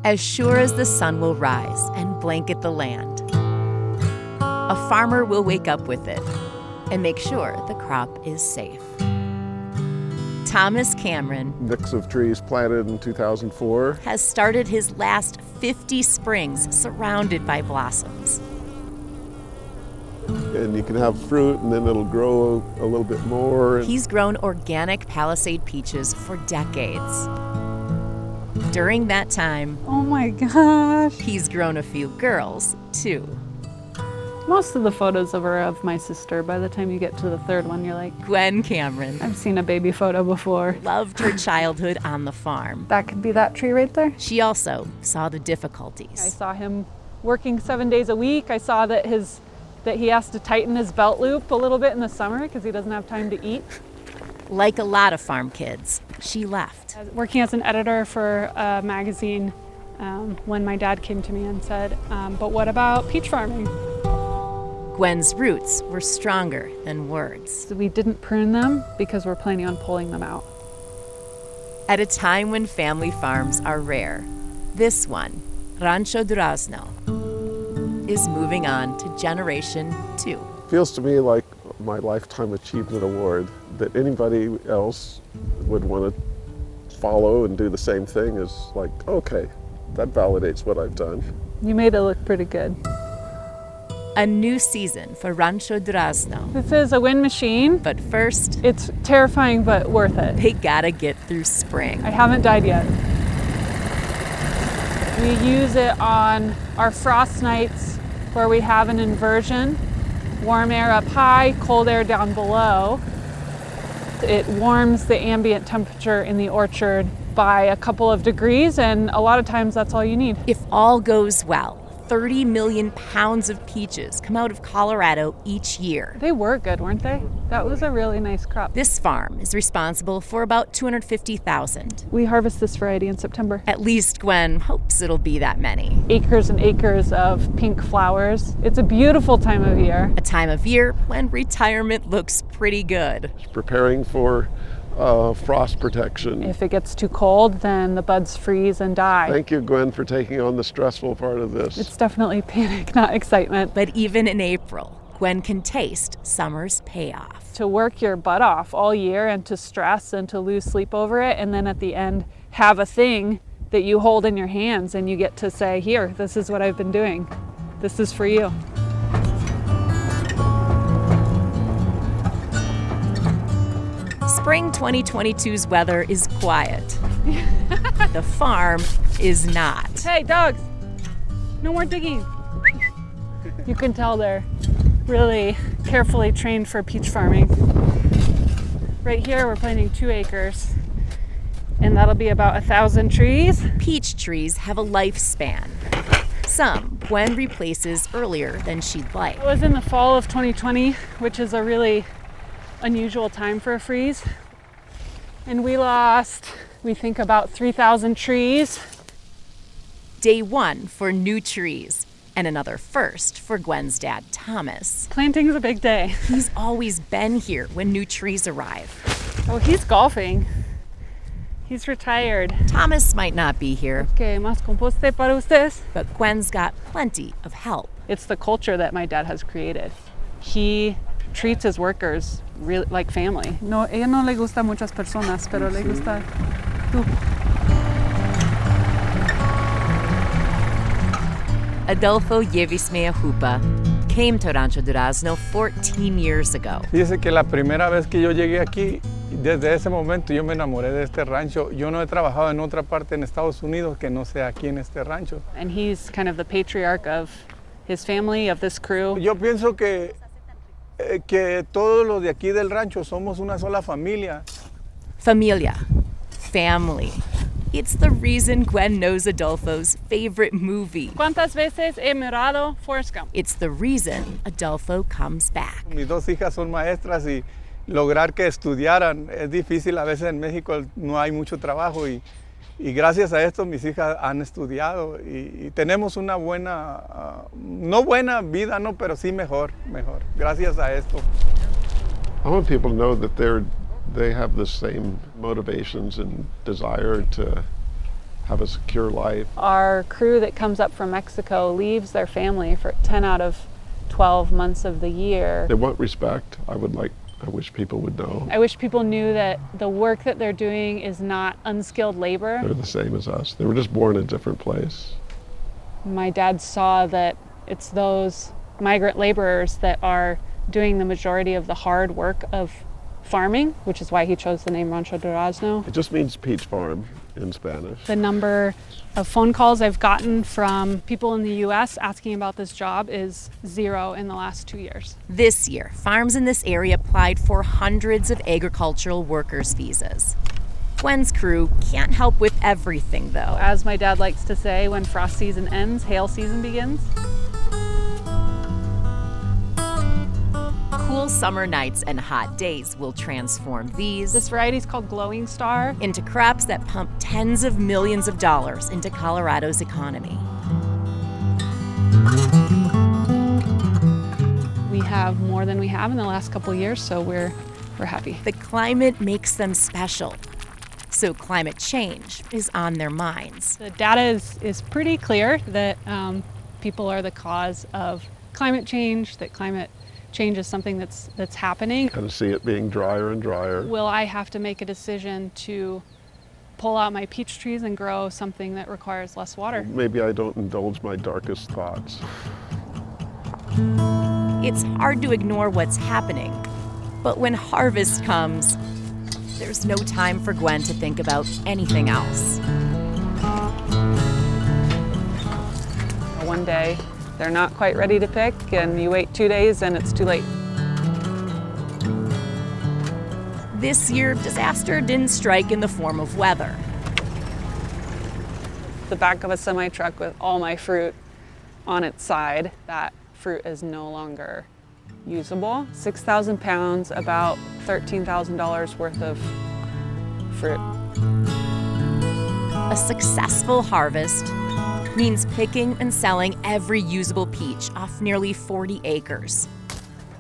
as sure as the sun will rise and blanket the land, a farmer will wake up with it and make sure the crop is safe. Thomas Cameron, Mix of trees planted in 2004. has started his last 50 springs surrounded by blossoms. And you can have fruit and then it'll grow a little bit more. He's grown organic Palisade peaches for decades. During that time, Oh my gosh. he's grown a few girls, too. Most of the photos are of my sister. By the time you get to the third one, you're like, Gwen Cameron I've seen a baby photo before. loved her childhood on the farm. That could be that tree right there. She also saw the I difficulties. saw him working 7 days a week. I saw that he has to tighten his belt loop a little bit in the summer because he doesn't have time to eat. Like a lot of farm kids, she left. Working as an editor for a magazine, when my dad came to me and said, but what about peach farming? Gwen's roots were stronger than words. So we didn't prune them because we're planning on pulling them out. At a time when family farms are rare, this one, Rancho Durazno, is moving on to generation 2. Feels to me like my Lifetime Achievement Award that anybody else would want to follow and do the same thing is like, okay, that validates what I've done. You made it look pretty good. A new season for Rancho Durazno. This is a wind machine. But first, It's terrifying, but worth it. they gotta get through spring. I haven't died yet. We use it on our frost nights where we have an inversion. Warm air up high, cold air down below. It warms the ambient temperature in the orchard by a couple of degrees, and a lot of times that's all you need. If all goes well, 30 million pounds of peaches come out of Colorado each year. They were good, weren't they? That was a really nice crop. This farm is responsible for about 250,000. We harvest this variety in September. At least Gwen hopes it'll be that many. Acres and acres of pink flowers. It's a beautiful time of year. A time of year when retirement looks pretty good. Preparing for frost protection. If it gets too cold, then the buds freeze and die. Thank you, Gwen, for taking on the stressful part of this. It's definitely panic, not excitement. But even in April, Gwen can taste summer's payoff. To work your butt off all year and to stress and to lose sleep over it, and then at the end have a thing that you hold in your hands and you get to say, here, this is what I've been doing. This is for you. Spring 2022's weather is quiet. The farm is not. Hey, dogs, no more digging. You can tell they're really carefully trained for peach farming. Right here, we're planting 2 acres, and that'll be about 1,000 trees. Peach trees have a lifespan. Some Gwen replaces earlier than she'd like. It was in the fall of 2020, which is a really unusual time for a freeze. And we lost, we think, about 3,000 trees. Day 1 for new trees, and another first for Gwen's dad, Thomas. Planting's a big day. He's always been here when new trees arrive. Oh, he's golfing. He's retired. Thomas might not be here, Okay, más composte para ustedes. but Gwen's got plenty of help. It's the culture that my dad has created. He treats his workers really like family. No, ella no le gusta muchas personas, pero le gusta tú. Adolfo Yevismea Hupa came to Rancho Durazno 14 years ago. Fíjese que la primera vez que yo llegué aquí, desde ese momento yo me enamoré de este rancho. Yo no he trabajado en otra parte en Estados Unidos que no sea aquí en este rancho. And he's kind of the patriarch of his family, of this crew. Yo pienso que todos los de aquí del rancho somos una sola familia. Familia. Family. It's the reason Gwen knows Adolfo's favorite movie. ¿Cuántas veces he mirado Forrest Gump? It's the reason Adolfo comes back. Mis 2 hijas son maestras y lograr que estudiaran es difícil. A veces en México no hay mucho trabajo y gracias a esto mis hijas han estudiado y tenemos una buena, no buena vida, no, pero sí mejor, gracias a esto. I want people to know that they have the same motivations and desire to have a secure life. Our crew that comes up from Mexico leaves their family for 10 out of 12 months of the year. They want respect. I wish people would know. I wish people knew that the work that they're doing is not unskilled labor. They're the same as us. They were just born in a different place. My dad saw that it's those migrant laborers that are doing the majority of the hard work of farming, which is why he chose the name Rancho Durazno. It just means peach farm in Spanish. The number of phone calls I've gotten from people in the US asking about this job is 0 in the last 2 years. This year, farms in this area applied for hundreds of agricultural workers' visas. Gwen's crew can't help with everything, though. As my dad likes to say, when frost season ends, hail season begins. Cool summer nights and hot days will transform these This variety is called Glowing Star. into crops that pump tens of millions of dollars into Colorado's economy. We have more than we have in the last couple of years, so we're happy. The climate makes them special, so climate change is on their minds. The data is pretty clear that people are the cause of climate change, that climate change is something that's happening. Kind of see it being drier and drier. Will I have to make a decision to pull out my peach trees and grow something that requires less water? Maybe I don't indulge my darkest thoughts. It's hard to ignore what's happening, but when harvest comes, there's no time for Gwen to think about anything else. One day, they're not quite ready to pick, and you wait 2 days and it's too late. This year, disaster didn't strike in the form of weather. The back of a semi-truck with all my fruit on its side, that fruit is no longer usable. 6,000 pounds, about $13,000 worth of fruit. A successful harvest means picking and selling every usable peach off nearly 40 acres.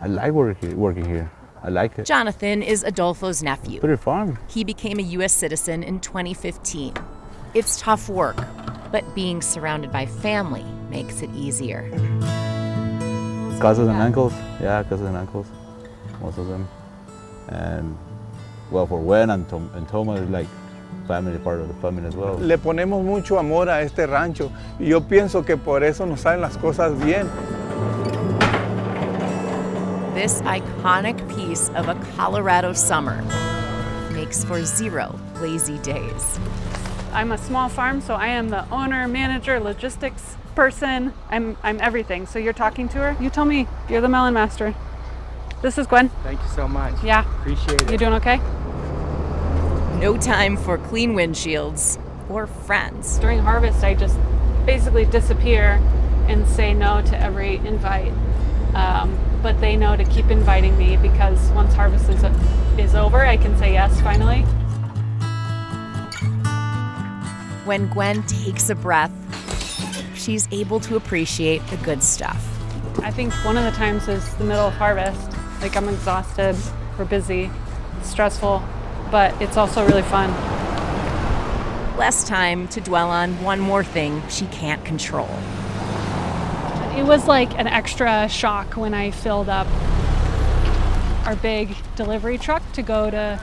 I like working here. I like it. Jonathan is Adolfo's nephew. Pretty fun. He became a U.S. citizen in 2015. It's tough work, but being surrounded by family makes it easier. Cousins and uncles. Yeah, cousins and uncles. Most of them. And well, for Gwen and Thomas, like family, part of the family as well. Le ponemos mucho amor a este rancho y yo pienso que por eso nos salen las cosas bien. This iconic piece of a Colorado summer makes for 0 lazy days. I'm a small farm, so I am the owner, manager, logistics person. I'm everything. So you're talking to her? You tell me. You're the melon master. This is Gwen. Thank you so much. Yeah. Appreciate it. You doing okay? No time for clean windshields or friends. During harvest, I just basically disappear and say no to every invite. But they know to keep inviting me because once harvest is over, I can say yes finally. When Gwen takes a breath, she's able to appreciate the good stuff. I think one of the times is the middle of harvest. Like I'm exhausted, we're busy, stressful, but it's also really fun. Less time to dwell on one more thing she can't control. It was like an extra shock when I filled up our big delivery truck to go to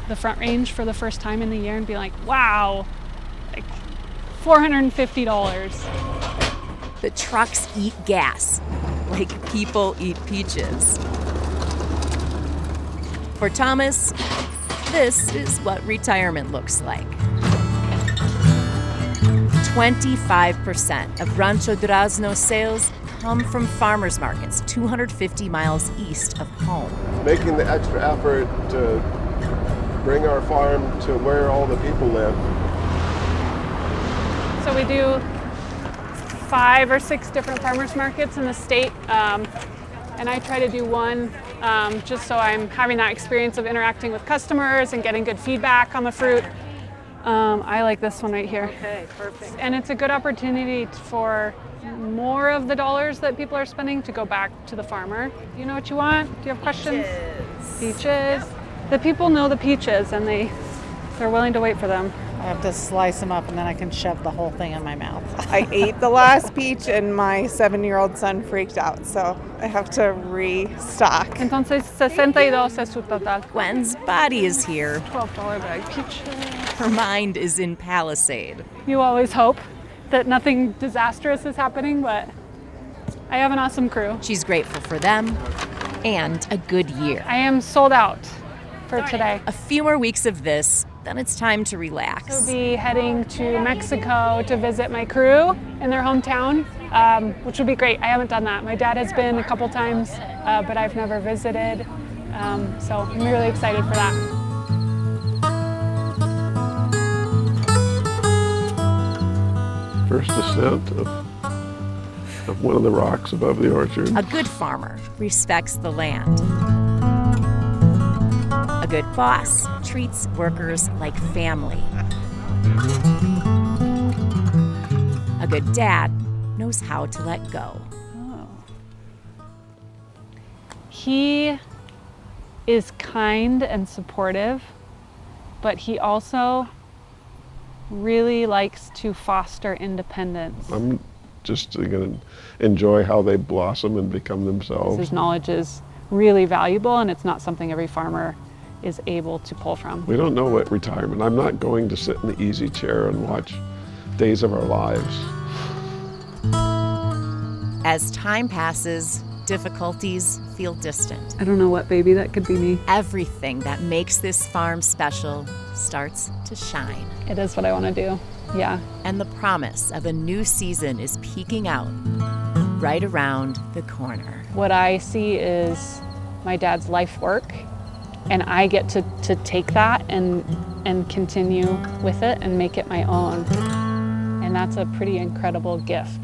the Front Range for the first time in the year and be like, wow, like $450. The trucks eat gas like people eat peaches. For Thomas, this is what retirement looks like. 25% of Rancho Durazno sales come from farmers markets 250 miles east of home. Making the extra effort to bring our farm to where all the people live. So we do 5 or 6 different farmers markets in the state, and I try to do one just so I'm having that experience of interacting with customers and getting good feedback on the fruit. I like this one right here. Okay, perfect. And it's a good opportunity for more of the dollars that people are spending to go back to the farmer. Do you know what you want? Do you have questions? Peaches. Peaches. The people know the peaches and they're willing to wait for them. I have to slice them up and then I can shove the whole thing in my mouth. I ate the last peach and my 7-year-old son freaked out, so I have to restock. Entonces, 62 es su total. Gwen's body is here. $12 bag peaches. Her mind is in Palisade. You always hope that nothing disastrous is happening, but I have an awesome crew. She's grateful for them and a good year. I am sold out for today. A few more weeks of this, then it's time to relax. I'll be heading to Mexico to visit my crew in their hometown, which will be great. I haven't done that. My dad has been a couple times, but I've never visited. So I'm really excited for that. First ascent of one of the rocks above the orchard. A good farmer respects the land. A good boss treats workers like family. A good dad knows how to let go. He is kind and supportive, but he also really likes to foster independence. I'm just going to enjoy how they blossom and become themselves. His knowledge is really valuable, and it's not something every farmer is able to pull from. We don't know what retirement. I'm not going to sit in the easy chair and watch Days of Our Lives. As time passes, difficulties feel distant. I don't know what baby that could be me. Everything that makes this farm special starts to shine. It is what I want to do, yeah. And the promise of a new season is peeking out right around the corner. What I see is my dad's life work, and I get to take that and continue with it and make it my own. And that's a pretty incredible gift.